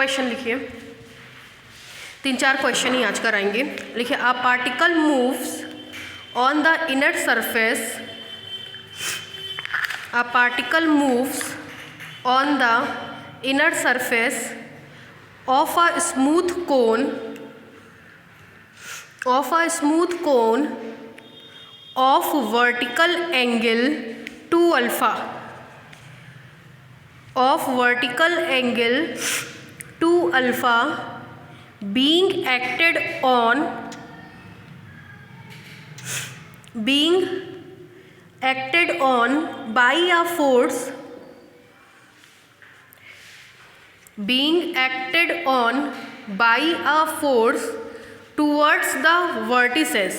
Question लिखिए, 3-4 question ही आज कराएंगे। लिखिए, a particle moves on the inner surface, a particle moves on the inner surface of a smooth cone of vertical angle 2 alpha, of vertical angle 2 alpha being acted on by a force towards the vertices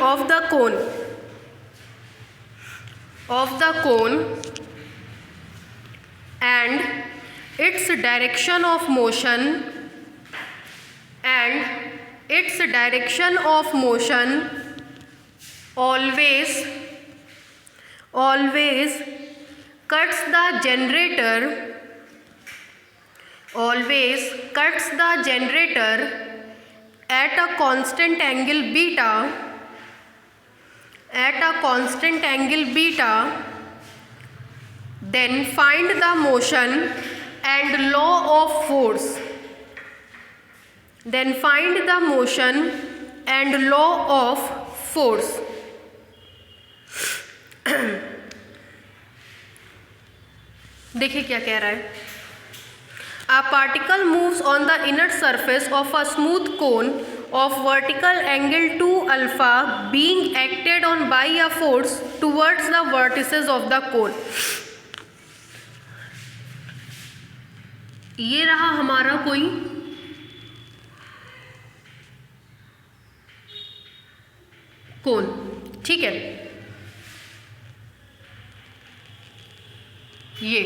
of the cone and its direction of motion always cuts the generator at a constant angle beta, then find the motion and law of force. देखिए क्या कह रहा है। A particle moves on the inner surface of a smooth cone of vertical angle 2 alpha being acted on by a force towards the vertices of the cone. ये रहा हमारा कोई कोन, ठीक है। ये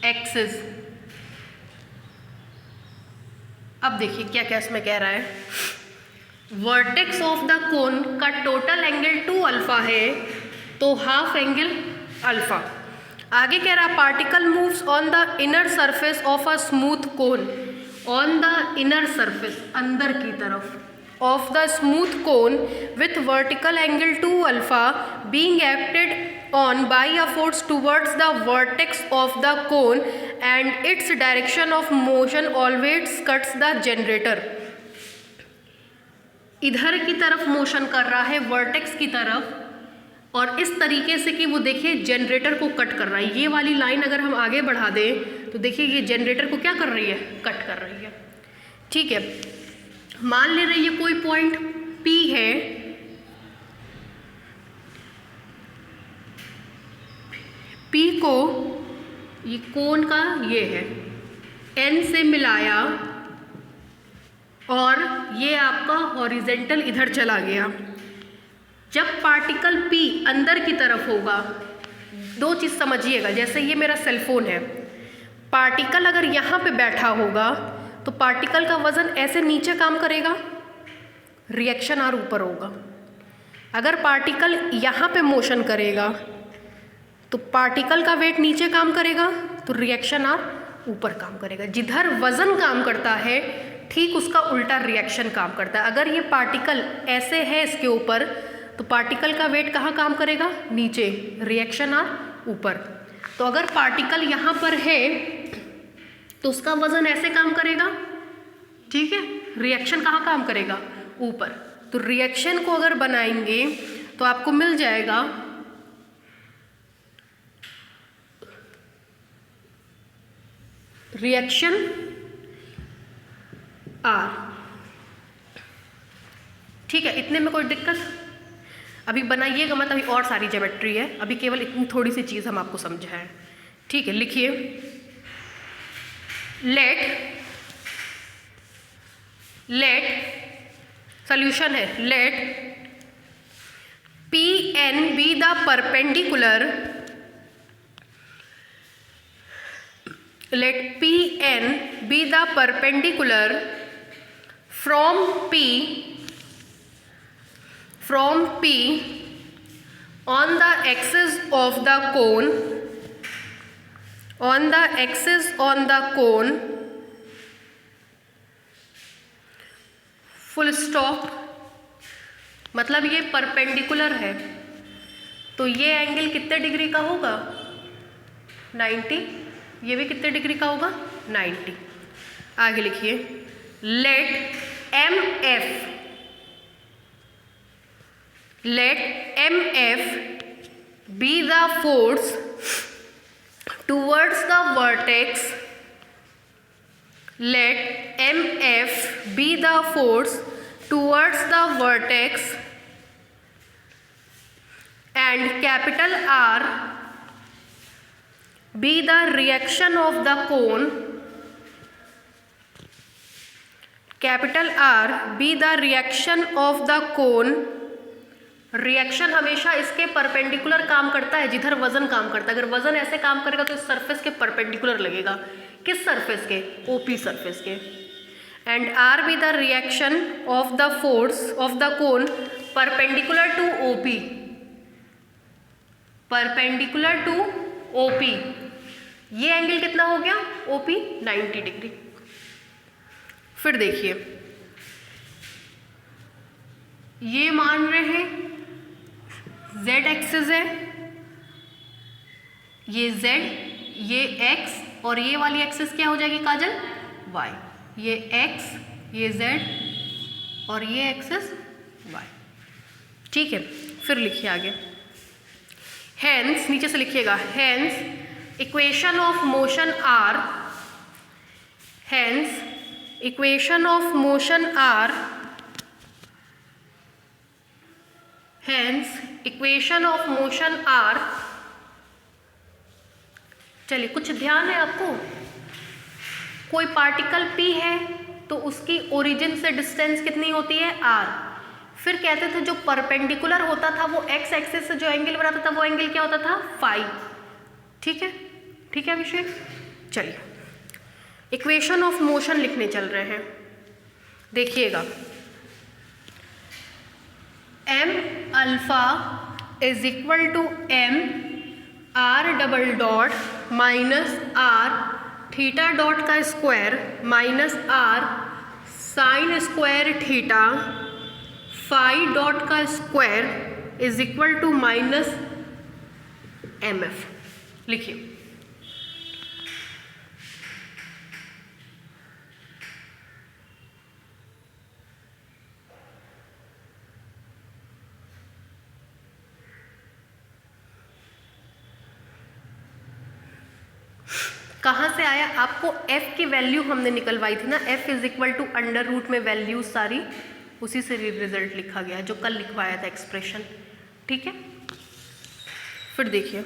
एक्सिस। अब देखिए क्या क्या इसमें कह रहा है। वर्टेक्स ऑफ द कोन का टोटल एंगल 2 अल्फा है, तो हाफ एंगल अल्फा। आगे कह रहा particle moves on the inner surface of a smooth cone, on the inner surface अंदर की तरफ of the smooth cone with vertical angle 2 alpha being acted on by a force towards the vertex of the cone and its direction of motion always cuts the generator. इधर की तरफ motion कर रहा है vertex की तरफ, और इस तरीके से कि वो देखिए जनरेटर को कट कर रहा है। ये वाली लाइन अगर हम आगे बढ़ा दें तो देखिए ये जनरेटर को क्या कर रही है, कट कर रही है, ठीक है। मान ले रही है कोई पॉइंट P है, P को ये कोन का ये है N से मिलाया और ये आपका हॉरिजेंटल इधर चला गया। जब पार्टिकल P अंदर की तरफ होगा, दो चीज़ समझिएगा। जैसे ये मेरा सेलफोन है, पार्टिकल अगर यहाँ पे बैठा होगा तो पार्टिकल का वज़न ऐसे नीचे काम करेगा, रिएक्शन आर ऊपर होगा। अगर पार्टिकल यहाँ पे मोशन करेगा तो पार्टिकल का वेट नीचे काम करेगा, तो रिएक्शन आर ऊपर काम करेगा। जिधर वज़न काम करता है ठीक उसका उल्टा रिएक्शन काम करता है। अगर ये पार्टिकल ऐसे है इसके ऊपर, तो पार्टिकल का वेट कहाँ काम करेगा, नीचे, रिएक्शन आर ऊपर। तो अगर पार्टिकल यहाँ पर है तो उसका वज़न ऐसे काम करेगा, ठीक है, रिएक्शन कहाँ काम करेगा, ऊपर। तो रिएक्शन को अगर बनाएंगे तो आपको मिल जाएगा रिएक्शन आर, ठीक है। इतने में कोई दिक्कत अभी बनाइएगा मत, अभी और सारी ज्योमेट्री है, अभी केवल इतनी थोड़ी सी चीज़ हम आपको समझाएं, ठीक है। लिखिए, लेट सॉल्यूशन है, late Pn be the perpendicular let PN be the perpendicular from P on the axis of the cone, full stop. मतलब ये परपेंडिकुलर है तो ये एंगल कितने डिग्री का होगा? 90। ये भी कितने डिग्री का होगा? 90। आगे लिखिए, late MF be the force towards the vertex. Let MF be the force towards the vertex and capital R be the reaction of the cone. Capital R be the reaction of the cone. Reaction हमेशा इसके perpendicular काम करता है जिधर वजन काम करता है। अगर वजन ऐसे काम करेगा तो इस सरफेस के परपेंडिकुलर लगेगा। किस सरफेस के? ओपी सरफेस के। And R B the reaction of the force of the cone perpendicular to OP, perpendicular to OP. ये एंगल कितना हो गया? OP 90 degree. फिर देखिए, ये मान रहे हैं z एक्सिस है, ये z, ये x और ये वाली एक्सिस क्या हो जाएगी काजल? y। ये x, ये z और ये एक्सिस y। ठीक है, फिर लिखिए आगे। हेंस, नीचे से लिखिएगा, hence equation of motion r, hence equation of motion r, hence equation of motion r। चलिए, कुछ ध्यान है आपको। कोई पार्टिकल p है तो उसकी ओरिजिन से डिस्टेंस कितनी होती है? r। फिर कहते थे जो परपेंडिकुलर होता था वो x एक्सिस से जो एंगल बनाता था वो एंगल क्या होता था? फाई। ठीक है, ठीक है अभिषेक। चलिए, इक्वेशन ऑफ मोशन लिखने चल रहे हैं। देखिएगा, m alpha is equal to m r double dot minus r theta dot का square minus r sine square theta phi dot का square is equal to minus mf। लिखिए, कहाँ से आया? आपको f की वैल्यू हमने निकलवाई थी ना, f is equal to under root में वैल्यू सारी, उसी से रिजल्ट लिखा गया जो कल लिखवाया था एक्सप्रेशन। ठीक है, फिर देखिए,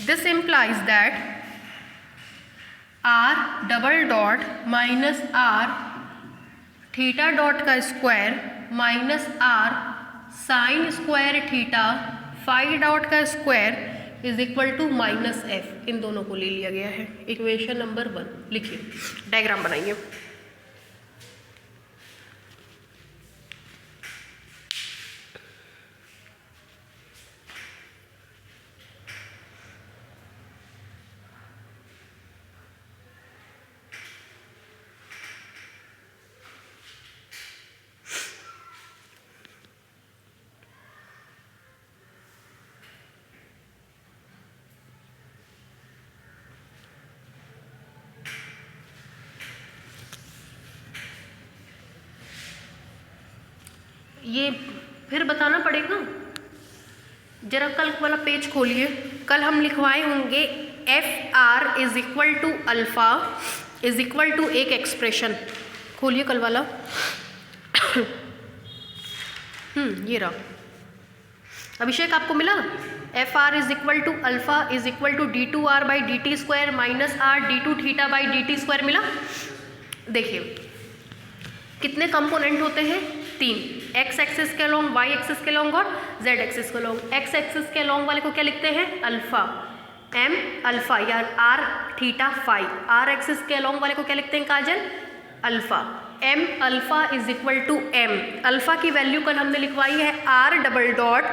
this implies that r double dot minus r theta dot का square minus r sine square theta phi dot का square is equal to minus f। इन दोनों को ले लिया गया है। इक्वेशन नंबर 1 लिखिए, डायग्राम बनाइए। ये फिर बताना पड़ेगा, जरा कल वाला पेज खोलिए। कल हम लिखवाए होंगे F R is equal to alpha is equal to एक एक्सप्रेशन। खोलिए कल वाला। ये रहा। अभिषेक आपको मिला? F R is equal to alpha is equal to D two R by D T square minus R D two theta by D T square मिला। देखिए कितने कंपोनेंट होते हैं? 3, एक्स एक्सिस के अलोंग, वाई एक्सिस के along और Z axis के along. X axis के अलोंग वाले को क्या लिखते हैं? अल्फा। एम अल्फा या r theta phi, r axis के अलॉन्ग वाले को क्या लिखते हैं Kajal, alpha. M alpha is equal to m, alpha की वैल्यू कल हमने लिखवाई है r double dot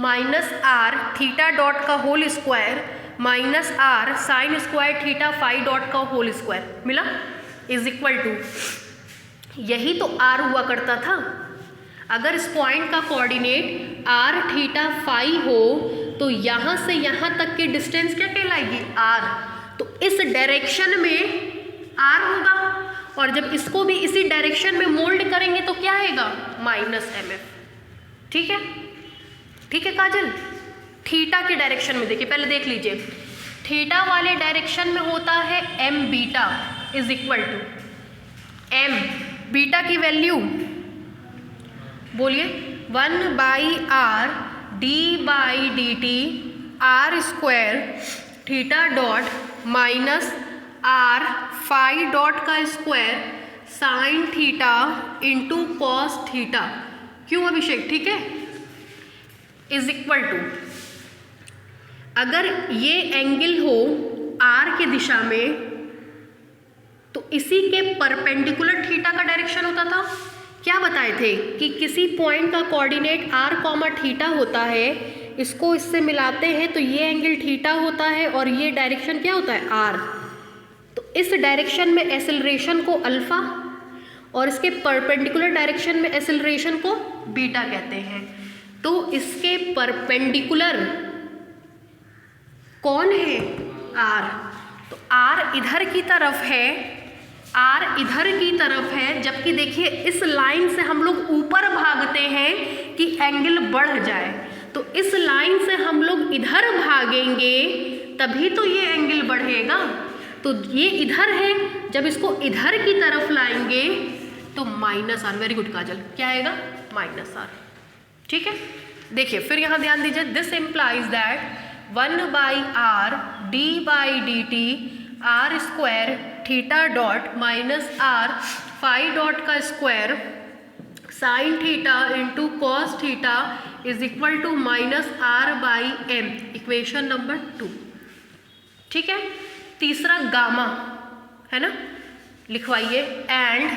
minus r theta dot का whole square minus r sine square theta phi dot का होल स्क्वायर मिला, इज इक्वल टू, यही तो आर हुआ करता था। अगर इस पॉइंट का कोऑर्डिनेट आर थीटा फाई हो तो यहाँ से यहाँ तक की डिस्टेंस क्या कहलाएगी, आर। तो इस डायरेक्शन में आर होगा, और जब इसको भी इसी डायरेक्शन में मोल्ड करेंगे तो क्या आएगा, माइनस एम एफ। ठीक है, ठीक है काजल। थीटा के डायरेक्शन में देखिए, पहले देख लीजिए, थीटा वाले डायरेक्शन में होता है m beta is equal to m beta की वैल्यू बोलिए 1/r d/dt r square theta dot minus r phi dot का square sine theta into cos theta, क्यों अभिषेक, ठीक है, इज इक्वल टू, अगर ये एंगल हो आर की दिशा में तो इसी के परपेंडिकुलर थीटा का डायरेक्शन होता था। क्या बताए थे कि किसी पॉइंट का कोऑर्डिनेट आर कॉमा थीटा होता है, इसको इससे मिलाते हैं तो ये एंगल थीटा होता है और ये डायरेक्शन क्या होता है, आर। तो इस डायरेक्शन में एक्सेलरेशन को अल्फा और इसके परपेंडिकुलर डायरेक्शन में एक्सेलरेशन को बीटा कहते हैं। तो इसके परपेंडिकुलर कौन है, आर। तो आर इधर की तरफ है, आर इधर की तरफ है, जबकि देखिए इस लाइन से हम लोग ऊपर भागते हैं कि एंगल बढ़ जाए, तो इस लाइन से हम लोग इधर भागेंगे तभी तो ये एंगल बढ़ेगा। तो ये इधर है, जब इसको इधर की तरफ लाएंगे तो माइनस आर, वेरी गुड काजल, क्या आएगा, माइनस आर। ठीक है, देखिए फिर यहाँ ध्यान दीजिए, this implies that 1/r d/dt are square theta dot minus r phi dot का square sine theta into cos theta is equal to minus r by m, equation number 2। ठीक है, तीसरा गामा है ना, लिखवाइए, and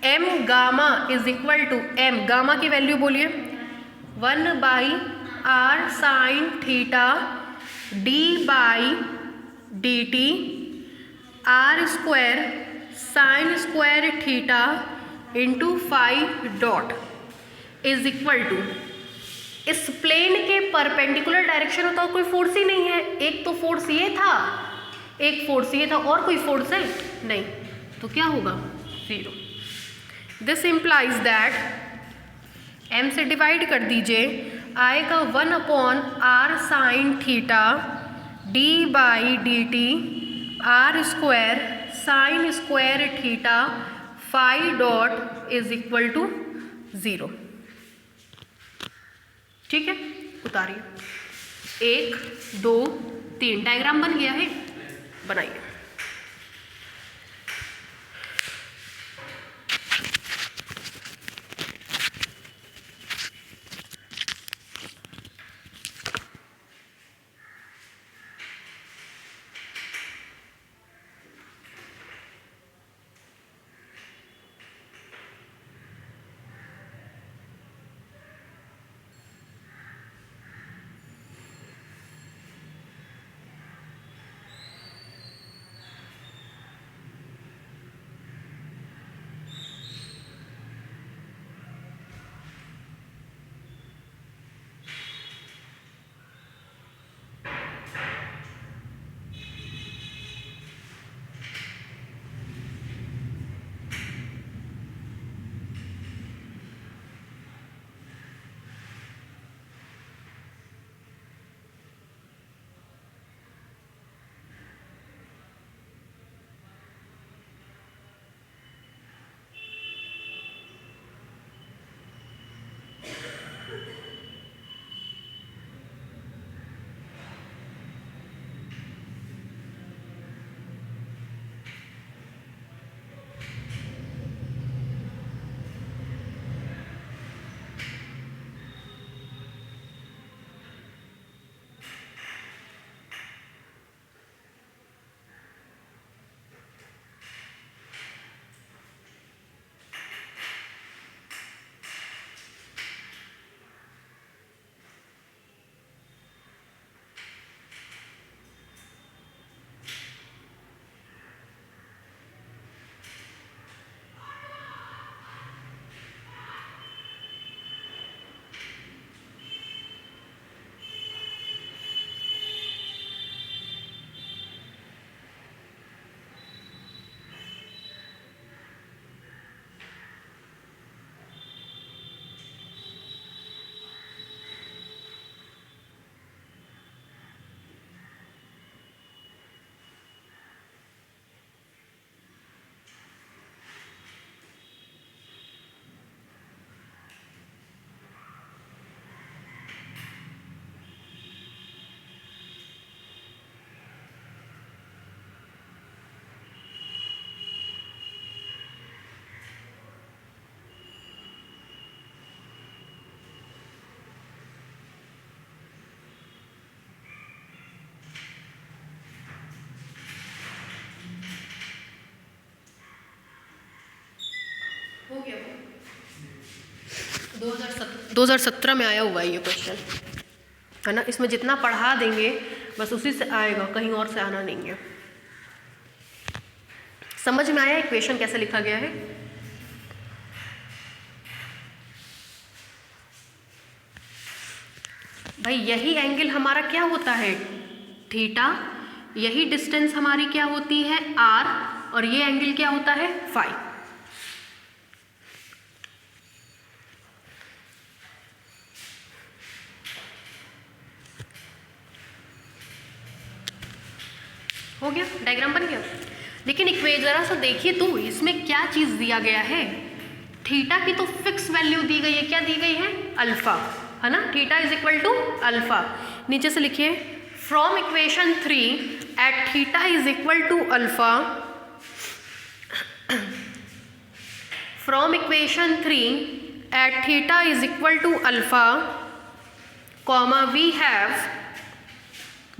m gamma is equal to, m gamma की value बोलिए 1/r sine theta d/dt are square sine square theta into phi dot is equal to, इस plane के परपेंडिकुलर डायरेक्शन होता कोई फोर्स ही नहीं है, एक तो फोर्स ये था, एक फोर्स ये था, और कोई फोर्स है नहीं, तो क्या होगा, 0। दिस इम्प्लाइज दैट m से डिवाइड कर दीजिए, आएगा 1/r sine theta d/dt are square sine square theta phi dot is equal to 0। ठीक है, उतारिए, 1 2 3 डायग्राम बन गया है, बनाइए। हो गया 2017 में आया हुआ है ये क्वेश्चन, है ना। इसमें जितना पढ़ा देंगे बस उसी से आएगा, कहीं और से आना नहीं है। समझ में आया इक्वेशन कैसे लिखा गया है? भाई यही एंगल हमारा क्या होता है? थीटा। यही डिस्टेंस हमारी क्या होती है? आर। और ये एंगल क्या होता है? फाई। हो गया, डायग्राम बन गया। लेकिन इक्वेशन जरा सा देखिए तो इसमें क्या चीज दिया गया है? थीटा की तो फिक्स वैल्यू दी गई है, क्या दी गई है? अल्फा, है ना। Theta is equal to alpha. नीचे से लिखिए from equation 3 at theta is equal to alpha, from equation 3 at theta is equal to alpha, comma we have,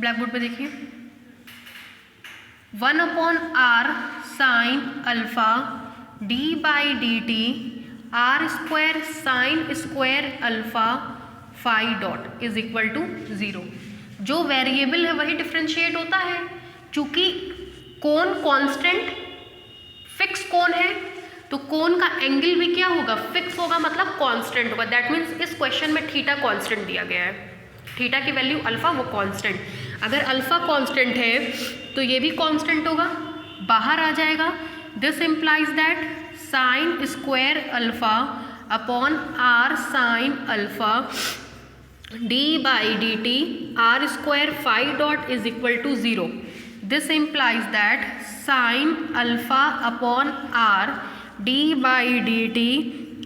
black board पे देखिए, 1/r sine alpha D by D T R square sine square alpha phi dot is equal to 0। जो variable है वही differentiate होता है। चूंकि कोण constant fix कोण है तो कोण का एंगल भी क्या होगा? फिक्स होगा, मतलब कांस्टेंट होगा। दैट मीन्स इस क्वेश्चन में थीटा कांस्टेंट दिया गया है, थीटा की वैल्यू अल्फा वो कांस्टेंट। अगर अल्फा कांस्टेंट है तो ये भी कांस्टेंट होगा, बाहर आ जाएगा। This implies that sine square alpha upon R sine alpha D by D T R square phi dot is equal to 0। This implies that sine alpha upon R D by D T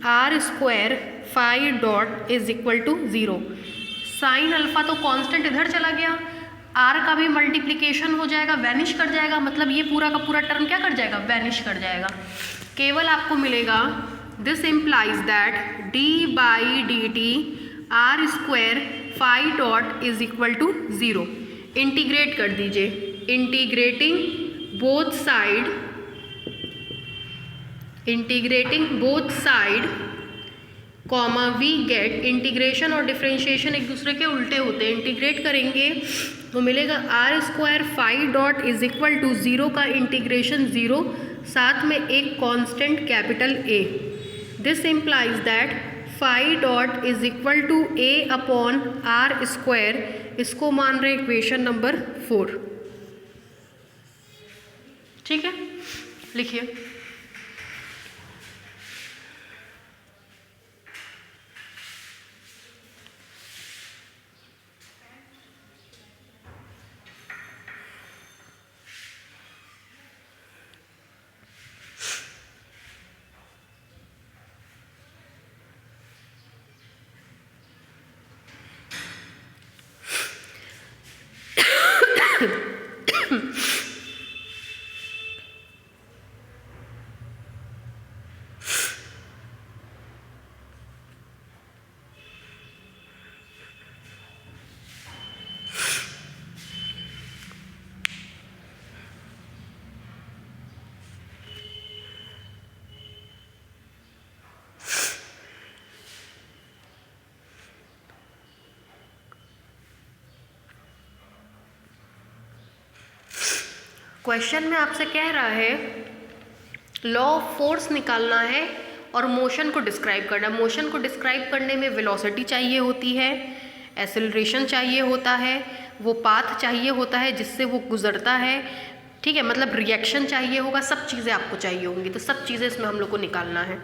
R square phi dot is equal to 0। Sine alpha तो constant इधर चला गया, are का भी multiplication हो जाएगा, vanish कर जाएगा, मतलब ये पूरा का पूरा टर्म क्या कर जाएगा? वैनिश कर जाएगा। केवल आपको मिलेगा this implies that D by D T R square phi dot is equal to 0। Integrate कर दीजिए, integrating both side comma we get, integration और डिफरेंशिएशन एक दूसरे के उल्टे होते हैं। इंटीग्रेट करेंगे तो मिलेगा R square phi dot is equal to 0 का इंटीग्रेशन 0, साथ में एक constant capital A. This implies that phi dot is equal to A upon are square, इसको मान रहे इक्वेशन नंबर 4। ठीक है, लिखिए। क्वेश्चन में आपसे कह रहा है लॉ ऑफ फोर्स निकालना है और मोशन को डिस्क्राइब करना। मोशन को डिस्क्राइब करने में वेलोसिटी चाहिए होती है, एक्सेलरेशन चाहिए होता है, वो पाथ चाहिए होता है जिससे वो गुजरता है, ठीक है, मतलब रिएक्शन चाहिए होगा, सब चीज़ें आपको चाहिए होंगी। तो सब चीज़ें इसमें हम लोग को निकालना है।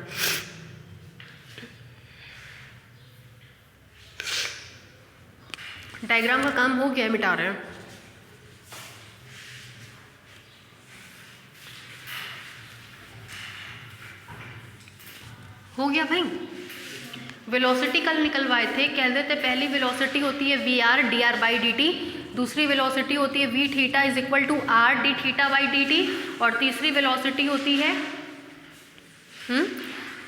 डायग्राम का काम हो गया, मिटा रहे हैं। हो गया भाई। वेलोसिटी कल निकलवाए थे, कह देते पहली वेलोसिटी होती है V R D R by D T, दूसरी वेलोसिटी होती है V theta is equal to R D theta by D T, और तीसरी वेलोसिटी होती है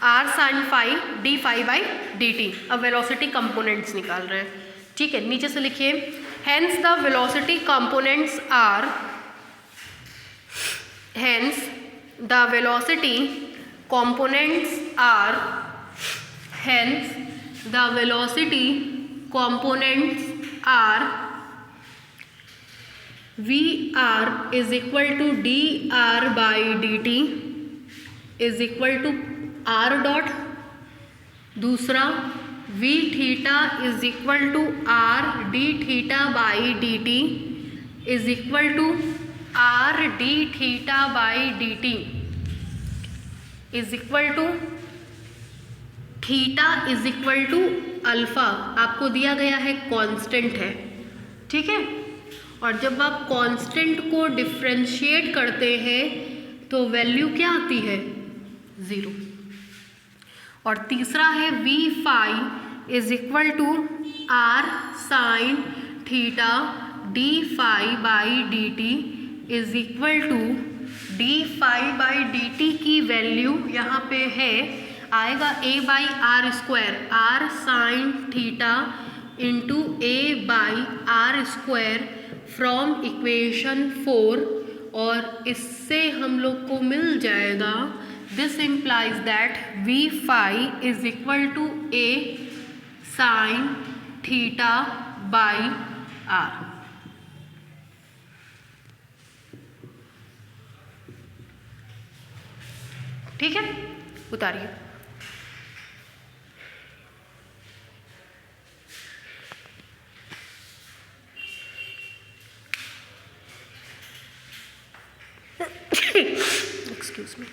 R sine phi D phi by D T. अब वेलोसिटी कंपोनेंट्स निकाल रहे हैं, ठीक है। नीचे से लिखिए hence the velocity components are, hence the velocity components are, hence the velocity components are Vr is equal to dr by dt is equal to r dot, दूसरा v theta is equal to r d theta by dt is equal to r d theta by dt is equal to theta is equal to alpha, आपको दिया गया है constant है, ठीक है। और जब आप कांस्टेंट को डिफ्रेंशिएट करते हैं तो वैल्यू क्या आती है, 0। और तीसरा है v phi is equal to r sine theta d phi by D T is equal to d phi by D T की वैल्यू यहाँ पे है, आएगा a by are square, r sine theta into a by are square from equation 4, और इससे हम लोग को मिल जाएगा, this implies that v phi is equal to a sine theta by r। ठीक है, उतारिए। Excuse me.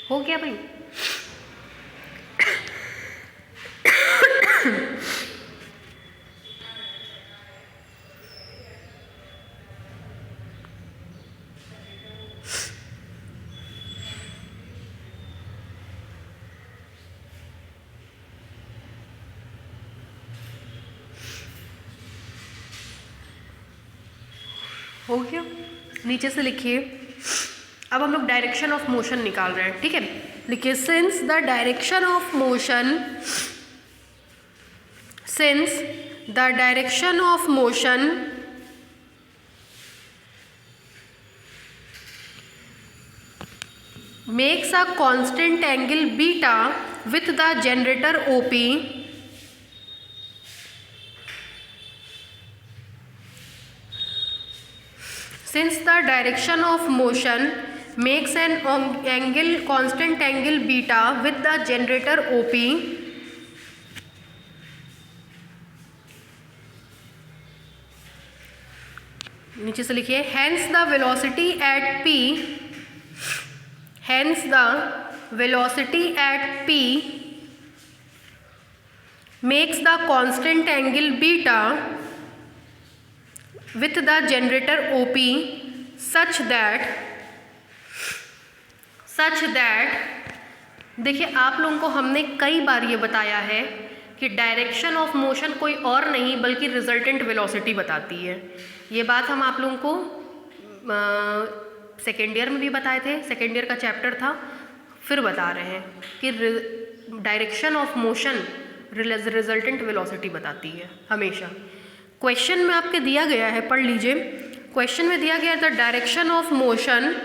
हो गया भाई? हो गया? नीचे से लिखिए। अब हम लोग डायरेक्शन ऑफ मोशन निकाल रहे हैं, ठीक है। लिखिए, since the direction of motion, since the direction of motion makes a constant angle beta with the generator OP, since the direction of motion makes an angle constant angle beta with the generator OP, नीचे से लिखिए, hence the velocity at p, hence the velocity at p makes the constant angle beta with the generator OP such that देखिए, आप लोगों को हमने कई बार ये बताया है कि डायरेक्शन ऑफ मोशन कोई और नहीं बल्कि रिजल्टेंट वेलोसिटी बताती है। ये बात हम आप लोगों को सेकेंड ईयर में भी बताए थे, सेकेंड ईयर का चैप्टर था, फिर बता रहे हैं कि direction of motion resultant velocity बताती है हमेशा। क्वेश्चन में आपके दिया गया है, पढ़ लीजिए। क्वेश्चन में दिया गया है, the direction of motion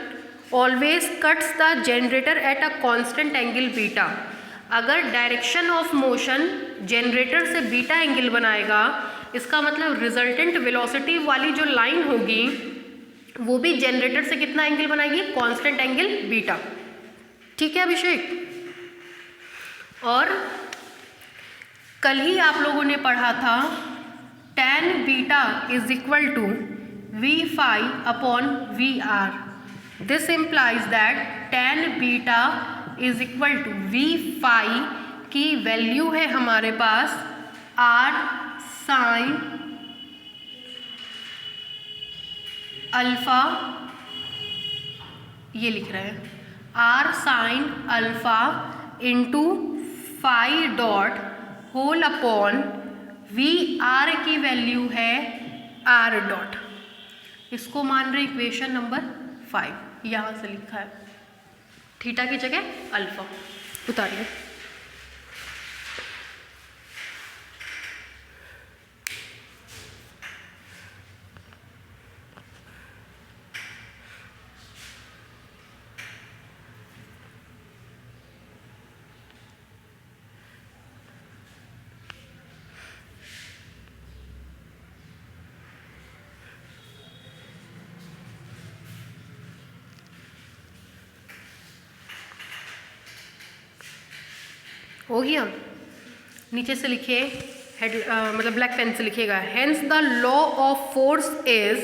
always cuts the generator at a constant angle beta. अगर डायरेक्शन ऑफ मोशन जनरेटर से बीटा एंगल बनाएगा, इसका मतलब रिजल्टेंट वेलोसिटी वाली जो लाइन होगी वो भी जनरेटर से कितना एंगल बनाएगी, कांस्टेंट एंगल बीटा। ठीक है अभिषेक? और कल ही आप लोगों ने पढ़ा था tan beta is equal to v phi upon V R. This implies that tan beta is equal to v phi की वैल्यू है हमारे पास r साइन अल्फा ये लिख रहे हैं R sine alpha into phi dot whole upon V R की value है R dot, इसको मान रहे इक्वेशन नंबर 5, यहाँ से लिखा है थीटा की जगह अल्फा। उतारिए। हो गया। नीचे से लिखिए हेड मतलब ब्लैक पेन से लिखिएगा hence the law of force is,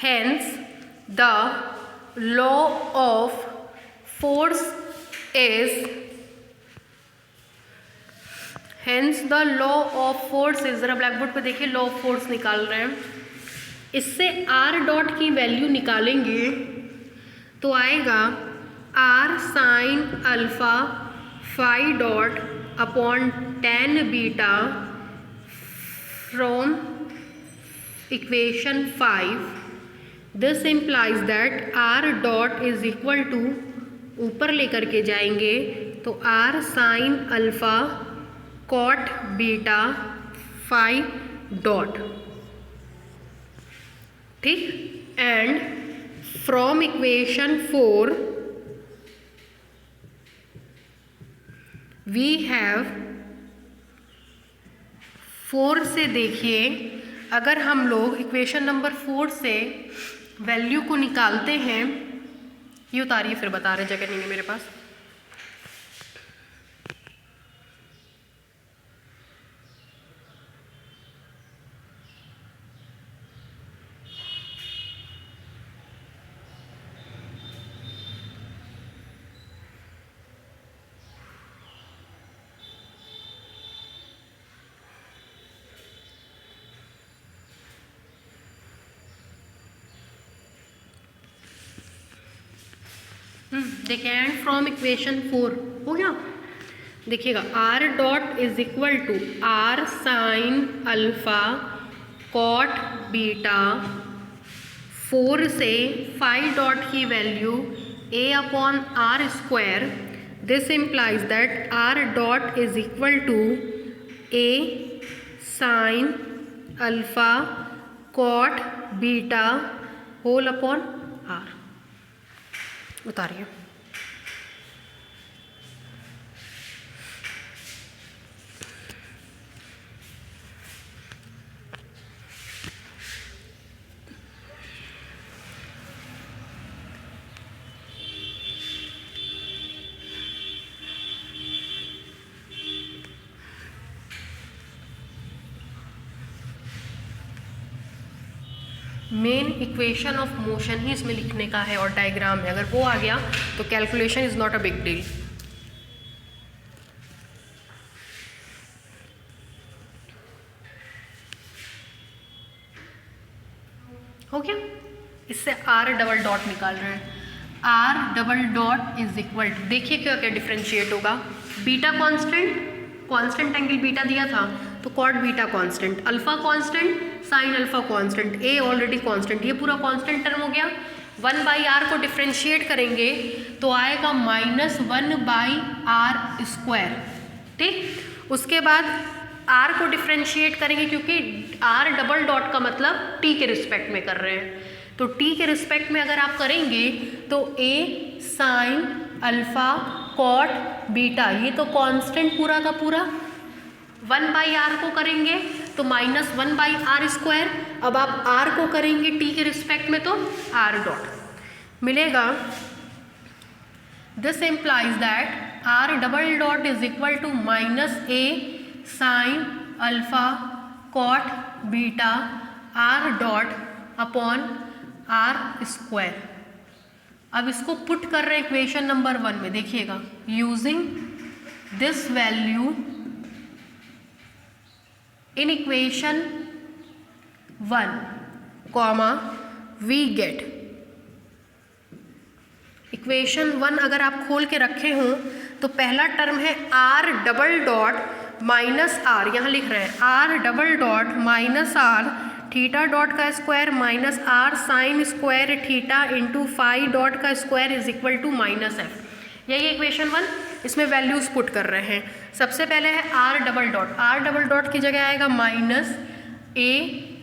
hence the law of force is, hence the law of force is. जरा ब्लैक बोर्ड पे देखिए लॉ ऑफ फोर्स निकाल रहे हैं। इससे आर डॉट की वैल्यू निकालेंगे तो आएगा r sine alpha phi dot upon tan beta from equation 5। This implies that r dot is equal to, ऊपर लेकर के जाएंगे तो r sine alpha cot beta phi dot, ठीक। And from equation 4 we have, 4 से देखिए अगर हम लोग इक्वेशन नंबर 4 से वैल्यू को निकालते हैं, ये उतारिए फिर बता रहे, जगह नहीं है मेरे पास। देखिए एंड फ्रॉम इक्वेशन 4 हो गया। देखिएगा r dot is equal to r sine alpha cot beta, 4 से फाई डॉट की value a upon are square. This implies that r dot is equal to a sine alpha cot beta whole upon r. उतारिए। Main equation of motion ही इसमें लिखने का है और diagram है, अगर वो आ गया तो calculation is not a big deal. हो गया। इससे आर डबल डॉट निकाल रहे हैं, r double dot is equal to, देखिए क्या क्या डिफ्रेंशिएट होगा, beta constant, constant angle beta दिया था तो cot beta constant, alpha constant, sine alpha constant, a already constant, ये पूरा कांस्टेंट टर्म हो गया। 1/r को डिफ्रेंशिएट करेंगे तो आएगा -1/r², ठीक। उसके बाद r को डिफ्रेंशिएट करेंगे क्योंकि r डबल डॉट का मतलब t के रिस्पेक्ट में कर रहे हैं, तो t के रिस्पेक्ट में अगर आप करेंगे तो a sine alpha cot beta, ये तो कांस्टेंट पूरा का पूरा, 1/r को करेंगे तो -1/r²। अब आप r को करेंगे t के रिस्पेक्ट में तो r डॉट मिलेगा। This implies that r double dot is equal to -a sine alpha cot beta r dot upon r²। अब इसको पुट कर रहे हैं इक्वेशन नंबर 1 में, देखिएगा using this value in equation 1, comma we get equation 1 अगर आप खोल के रखे हों तो पहला टर्म है r double dot minus r, यहाँ लिख रहे हैं r double dot minus r theta dot का square minus r sine square theta into phi dot का square is equal to minus f. यही इक्वेशन 1, इसमें वैल्यूज़ पुट कर रहे हैं। सबसे पहले है आर डबल डॉट की जगह आएगा minus a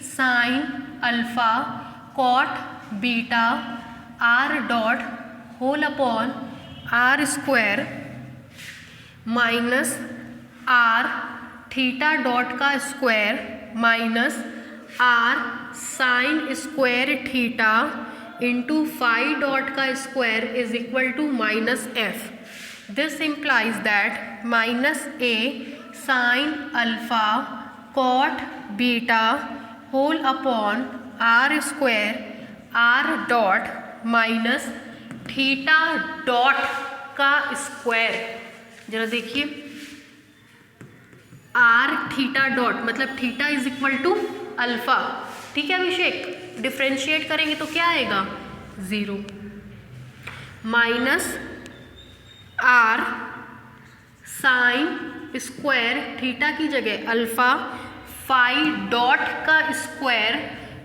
sine alpha cot beta r dot whole upon are square minus r theta dot का square minus r sine square theta into phi dot का square is equal to minus f. This implies that minus a sine alpha cot beta whole upon are square r dot minus theta dot का square. जरा देखिए r theta dot मतलब theta is equal to alpha, ठीक है अभिषेक, differentiate करेंगे तो क्या आएगा 0 minus r sine square theta की जगह अल्फा फाई डॉट का स्क्वायर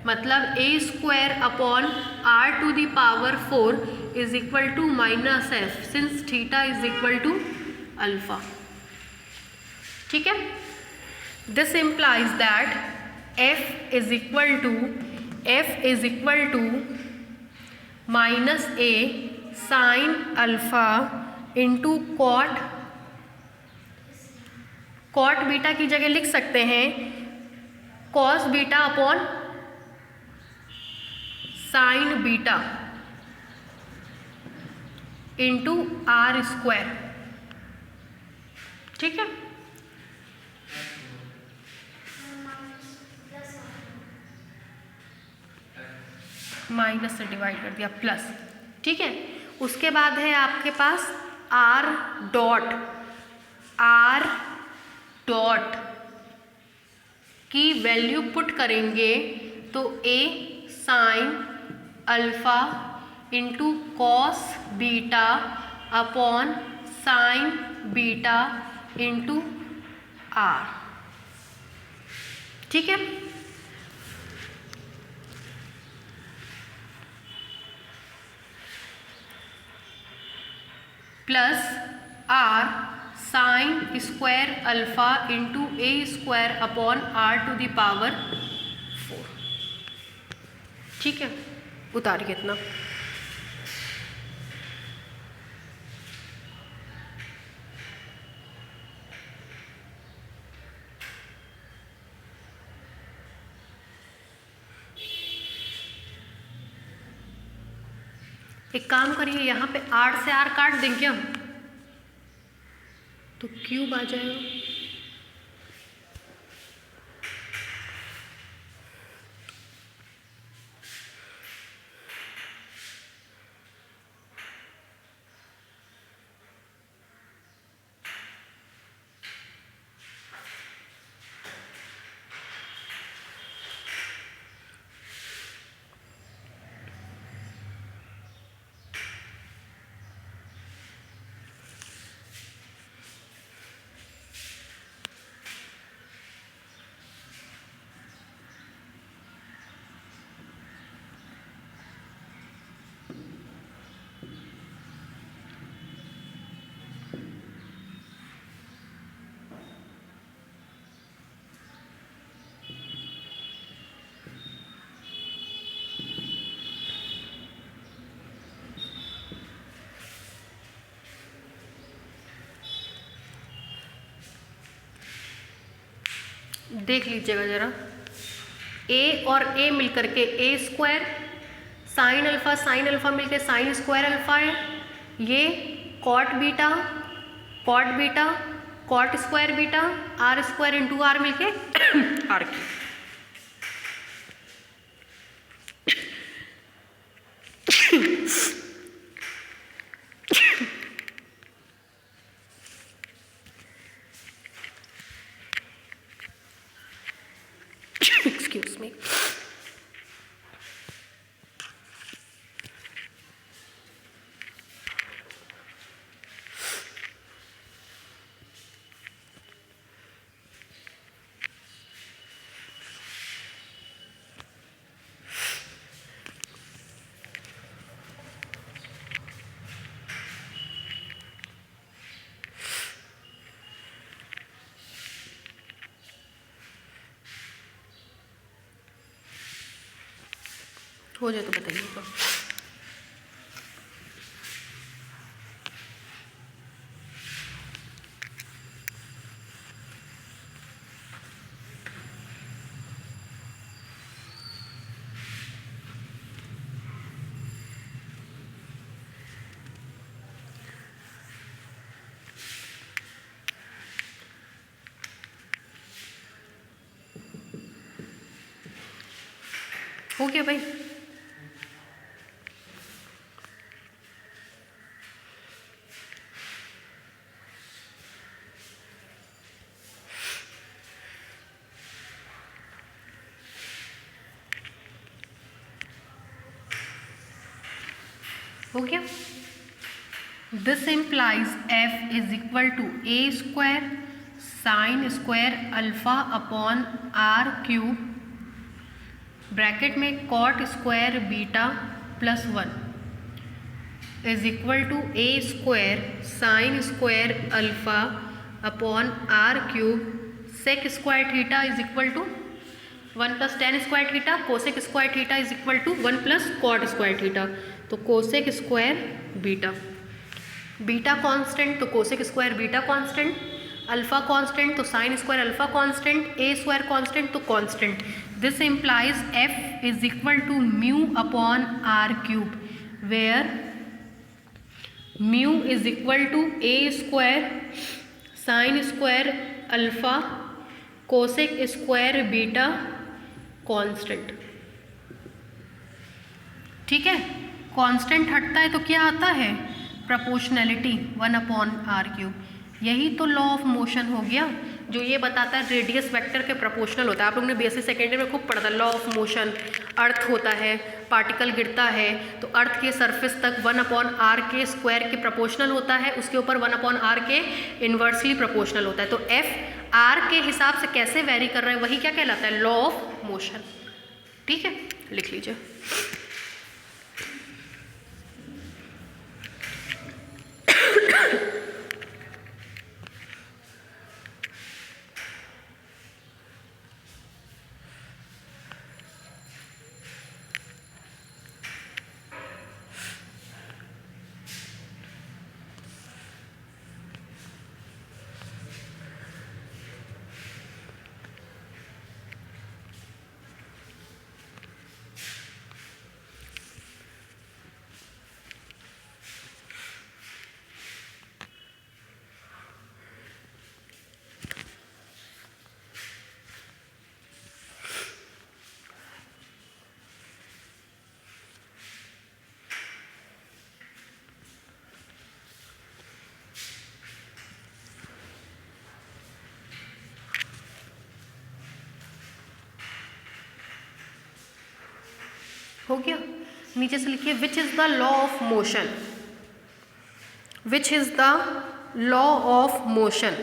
मतलब a square upon are to the power 4 is equal to minus f since theta is equal to alpha. ठीक है, this implies that f is equal to minus a sine alpha into cot beta की जगह लिख सकते हैं cos beta upon sine beta into r square. ठीक है, minus से डिवाइड कर दिया प्लस। ठीक है, उसके बाद है आपके पास आर डॉट की वैल्यू पुट करेंगे तो a sine alpha into cos beta upon sine beta into R. ठीक है, plus R sine square alpha into a square upon are to the power 4। ठीक है, उतारिए इतना। एक काम करिए, यहाँ पे आर से आर काट दें क्या तो क्यूब आ जाएगा। देख लीजिएगा ज़रा, ए और ए मिलकर के ए स्क्वायर साइन अल्फ़ा मिलकर साइन स्क्वायर अल्फ़ा है, ये cot beta cot square beta R square into R मिलके आर की। Excuse me. हो जाए तो बताइए तो। हो गया भाई? हो गया? This implies f is equal to A square sine square alpha upon are cube bracket में cot square beta plus 1 is equal to A square sine square alpha upon are cube sec square theta is equal to 1 plus tan square theta cosec square theta is equal to 1 plus cot square theta. तो cosec square beta, beta constant तो cosec square beta constant, alpha constant तो sine square alpha constant, A square constant तो constant. This implies F is equal to mu upon are cube where mu is equal to A square sine square alpha cosec square beta constant. ठीक है, constant हटता है तो क्या आता है? Proportionality 1 अपॉन आर क्यूब। यही तो लॉ ऑफ मोशन हो गया जो ये बताता है रेडियस वेक्टर के प्रोपोर्शनल होता है। आप लोगों ने बेसिक सेकेंडरी में खूब पढ़ा था लॉ ऑफ मोशन। अर्थ होता है, पार्टिकल गिरता है तो अर्थ के सरफेस तक 1 अपॉन आर के स्क्वायर के प्रोपोर्शनल होता है, उसके ऊपर 1 अपॉन आर के इन्वर्सली प्रोपोर्शनल होता है। तो एफ आर के हिसाब से कैसे वेरी कर रहा है वही क्या कहलाता है? Law of motion. ठीक है, लिख लीजिए। हो गया? नीचे से लिखिए which is the law of motion. Which is the law of motion.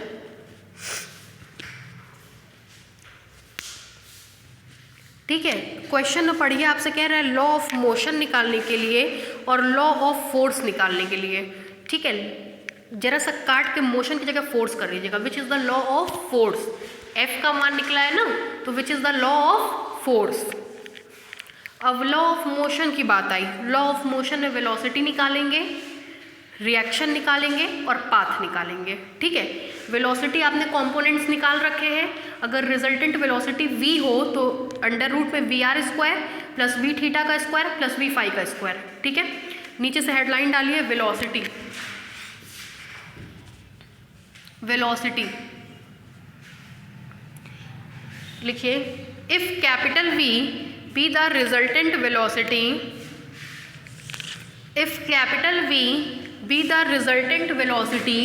ठीक है, क्वेश्चन में पढ़िए, आपसे कह रहा है लॉ ऑफ मोशन निकालने के लिए और लॉ ऑफ फोर्स निकालने के लिए। ठीक है, जरा सा काट के मोशन की जगह फोर्स कर लीजिएगा। Which is the law of force, F का मान निकला है ना, तो which is the law of force. अब लॉ ऑफ मोशन की बात आई। लॉ ऑफ मोशन में वेलोसिटी निकालेंगे, रिएक्शन निकालेंगे और पाथ निकालेंगे। ठीक है, वेलोसिटी आपने कंपोनेंट्स निकाल रखे हैं। अगर रिजल्टेंट वेलोसिटी v हो तो अंडर रूट में V R square plus V theta का स्क्वायर प्लस वी फाई का स्क्वायर। ठीक है, नीचे से हेडलाइन डालिए वेलोसिटी। वेलोसिटी लिखिए, if capital V be the resultant velocity, if capital V be the resultant velocity,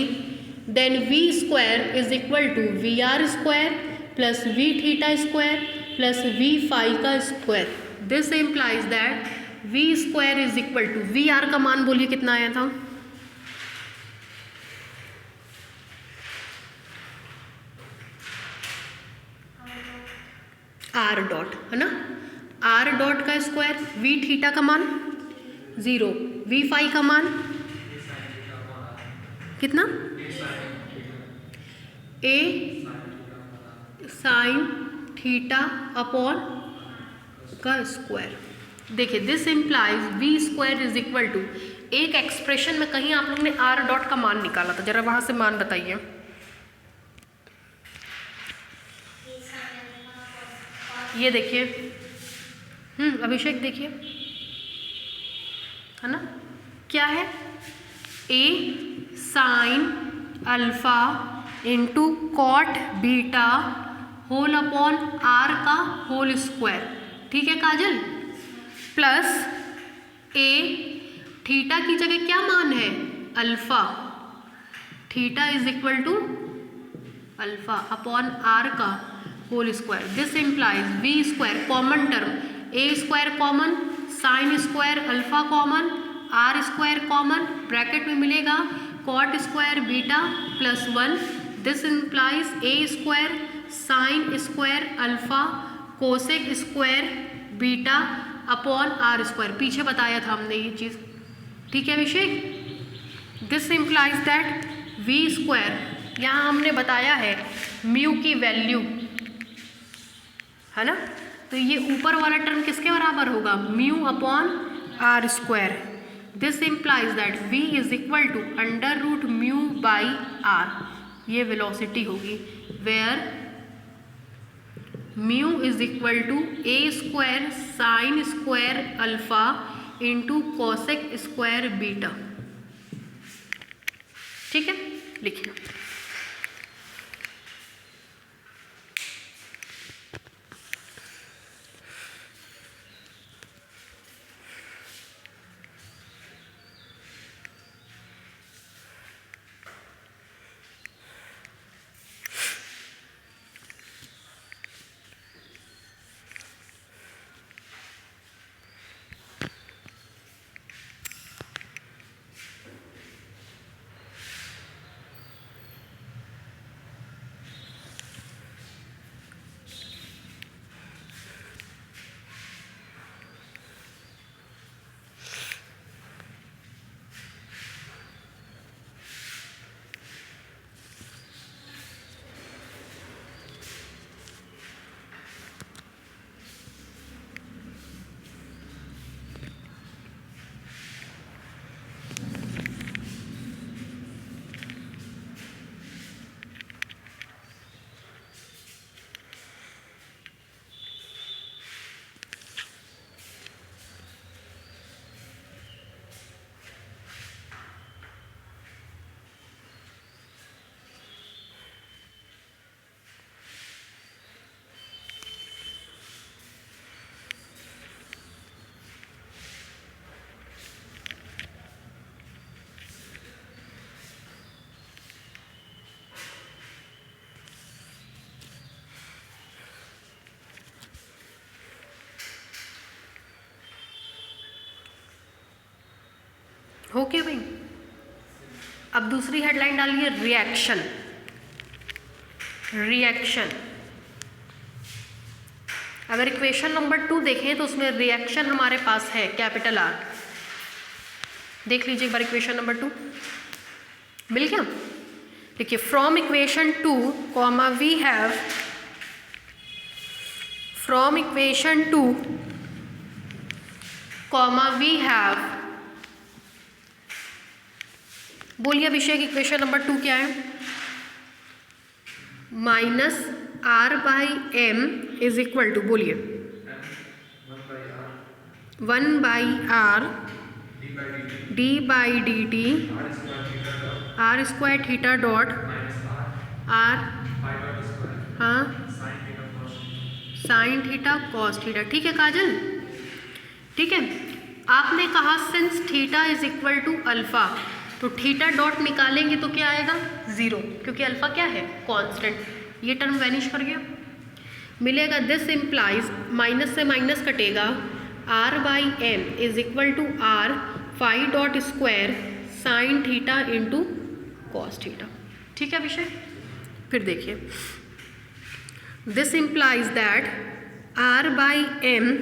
then v square is equal to vr square plus v theta square plus v phi का square. This implies that v square is equal to vr का मान बोलिए कितना आया था? r dot है ना, R dot का स्क्वायर, वी थीटा का मान 0, वी फाई का मान कितना? ए साइन थीटा अपॉन का स्क्वायर। देखिए this implies we square is equal to, एक एक्सप्रेशन में कहीं आप लोग ने आर डॉट का मान निकाला था, जरा वहाँ से मान बताइए। ये देखिए, अभिषेक देखिए, है ना, क्या है, a sine alpha into cot beta whole upon R का होल स्क्वायर, ठीक है काजल, प्लस ए थीटा की जगह क्या मान है, alpha, theta is equal to alpha upon R का whole square. This implies we square common term, a square common, sine square alpha common, R square common, bracket में मिलेगा cot square beta plus 1। This implies a square sine square alpha cosec square beta upon are square, पीछे बताया था हमने ये चीज़, ठीक है Abhishek. This implies that we square, यहाँ हमने बताया है म्यू की वैल्यू, है ना, तो ये ऊपर वाला टर्म किसके बराबर होगा, mu upon are square. This implies that v is equal to under root mu by R, ये वेलोसिटी होगी, where mu is equal to A square sine square alpha into cosec square beta, ठीक है, लिखिए। Okay भाई, अब दूसरी headline डालिए reaction. Reaction, अगर इक्वेशन नंबर 2 देखें तो उसमें रिएक्शन हमारे पास है कैपिटल आर, देख लीजिए एक बार इक्वेशन नंबर 2 मिल गया। देखिए from equation 2 comma we have, from equation 2 comma we have, बोलिए अभिषेक इक्वेशन नंबर 2 क्या है, minus r by m is equal to, बोलिए 1 by r D by D T R square theta dot r, हाँ sine theta cos theta, ठीक है काजल, ठीक है। आपने कहा since theta is equal to alpha, तो थीटा डॉट निकालेंगे तो क्या आएगा 0, क्योंकि अल्फा क्या है कांस्टेंट, ये टर्म वैनिश कर गया, मिलेगा दिस इम्प्लाइज माइनस से माइनस कटेगा r by m is equal to r phi dot square sine theta into cos theta, ठीक है अभिषेक। फिर देखिए this implies that r by m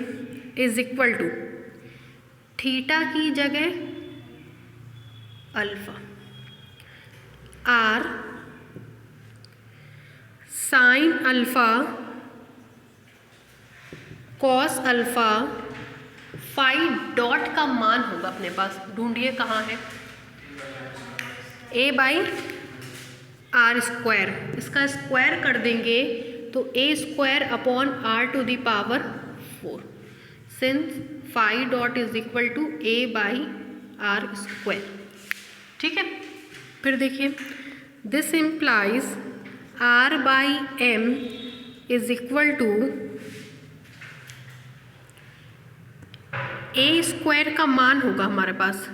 is equal to theta की जगह alpha, r sine alpha cos alpha phi dot का मान होगा अपने पास, ढूंढिए कहाँ है, a बाई आर स्क्वायर, इसका स्क्वायर कर देंगे तो a square upon r to the power 4, since phi dot is equal to a by are square. ठीक है, फिर देखिए this implies r by m is equal to a square का मान होगा हमारे पास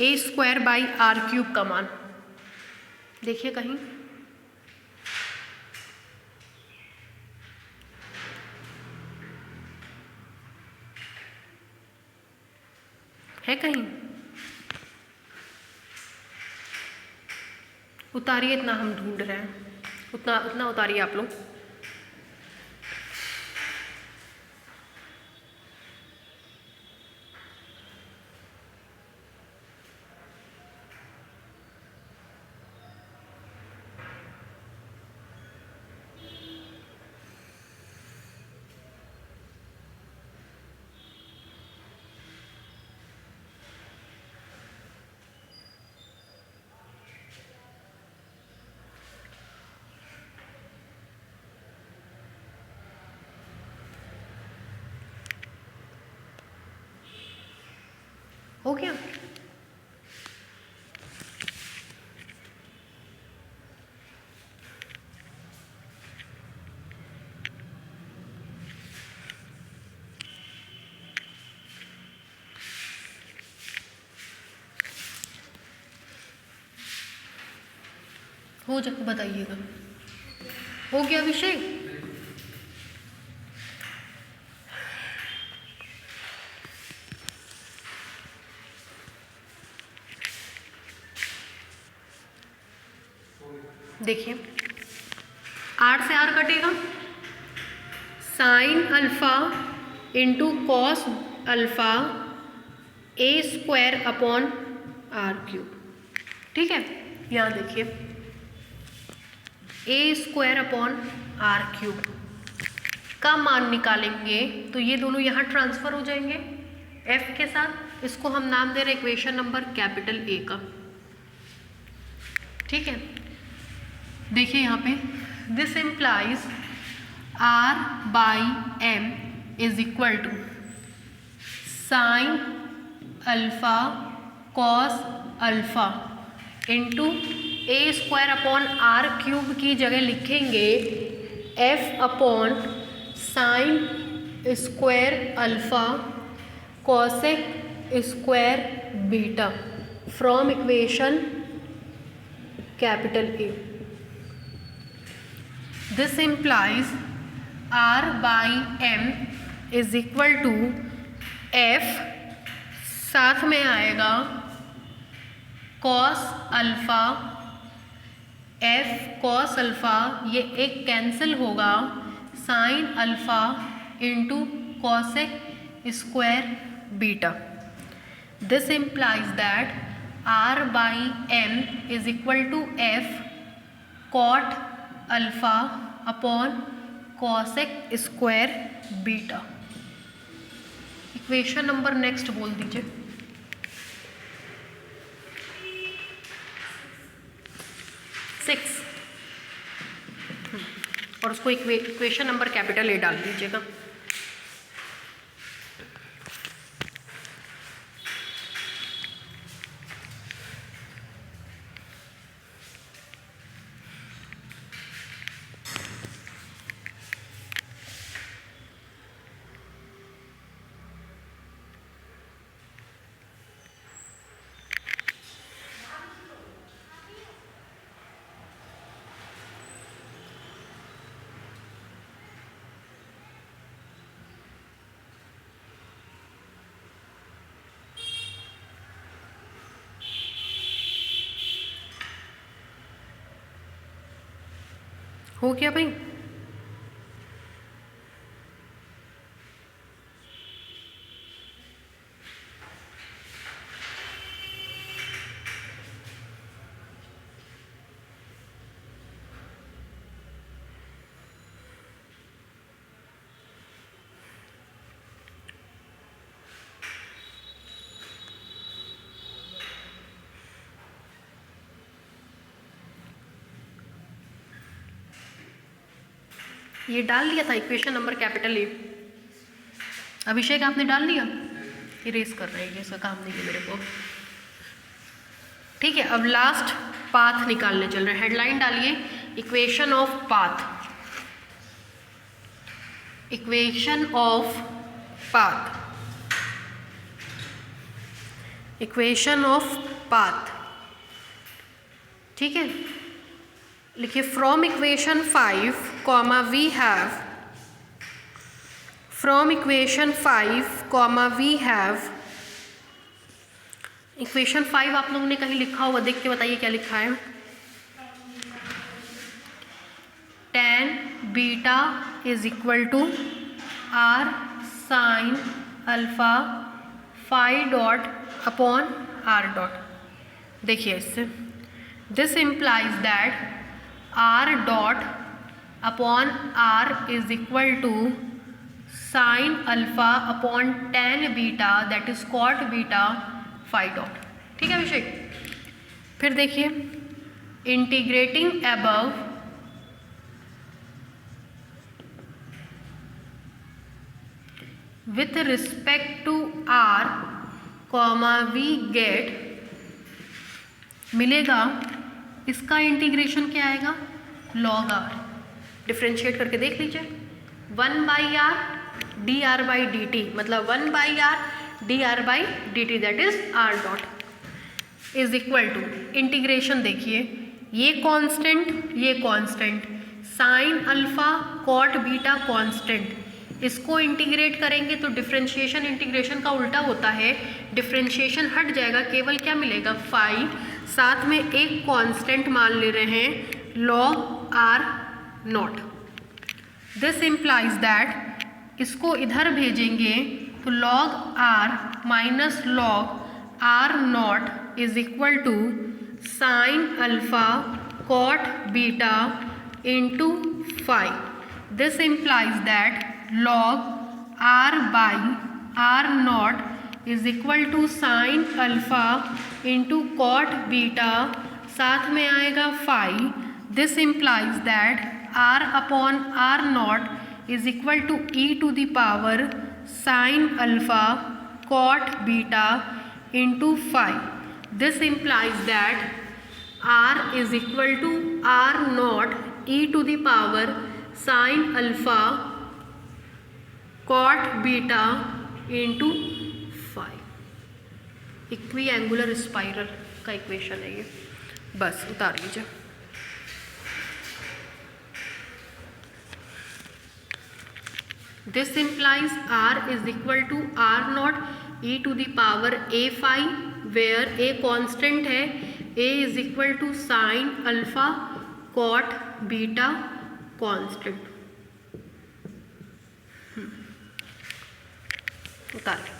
a square by r cube का मान, देखिए कहीं है, कहीं उतारिए, इतना हम ढूंढ रहे हैं, उतना उतारिए आप लोग। हो गया, हो जाए बताइएगा, हो गया विषय। देखिए आर से आर कटेगा, sine alpha into cos alpha a square upon are cube. ठीक है, यहाँ देखिए a square upon are cube का मान निकालेंगे तो ये दोनों यहाँ ट्रांसफर हो जाएंगे f के साथ, इसको हम नाम दे रहे हैं इक्वेशन नंबर कैपिटल A का। ठीक है, देखिए यहाँ पे this implies r by m is equal to sine alpha cos alpha into a square upon are cube की जगह लिखेंगे f upon sine square alpha cosec square beta from equation capital A। This implies r by m is equal to f, साथ में आएगा cos alpha, f cos alpha, ये एक cancel होगा, sine alpha into cosec square beta. This implies that r by m is equal to f cot alpha upon cosec square beta. Equation number next बोल दीजिए, 6, और उसको equation number capital A डाल दीजिएगा। हो गया भाई, ये डाल लिया था इक्वेशन नंबर कैपिटल ए। अभिषेक आपने डाल लिया? इरेज कर रहे हैं, इसका काम नहीं है मेरे को। ठीक है, अब लास्ट पाथ निकालने चल रहे हैं। हेडलाइन डालिए equation of path. Equation of path, equation of path. ठीक है, लिखिए from equation 5 comma we have, from equation 5 comma we have, equation 5 आप लोगों ने कहीं लिखा होगा, देख के बताइए क्या लिखा है। tan beta is equal to r sin alpha phi dot upon r dot. देखिए इससे this implies that r dot upon r is equal to sine alpha upon tan beta that is cot beta phi dot. ठीक है अभिषेक, फिर देखिए integrating above with respect to r comma we get, मिलेगा इसका integration क्या आएगा, log r। Differentiate करके देख लीजिए, 1/r dr/dt, मतलब 1/r dr/dt that is r dot is equal to, integration देखिए ये कांस्टेंट ये constant, sine alpha cot beta constant, इसको इंटीग्रेट करेंगे तो डिफ्रेंशिएशन इंटीग्रेशन का उल्टा होता है, डिफ्रेंशिएशन हट जाएगा, केवल क्या मिलेगा फाई, साथ में एक कांस्टेंट मान ले रहे हैं log r naught. This implies that इसको इधर भेजेंगे तो log r minus log r naught is equal to sine alpha cot beta into phi. This implies that log r by r naught is equal to sine alpha into cot beta, साथ में आएगा phi. This implies that r upon r naught is equal to e to the power sine alpha cot beta into phi. This implies that r is equal to r naught e to the power sine alpha cot beta into phi. Equiangular spiral का equation है ये, बस उतार लीजिए। This implies r is equal to r naught e to the power a phi, where a constant है, a is equal to sine alpha cot beta constant. उतार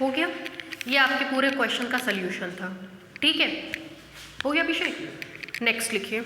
हो गया, ये आपके पूरे क्वेश्चन का सल्यूशन था। ठीक है, हो गया अभिषेक। नेक्स्ट लिखिए।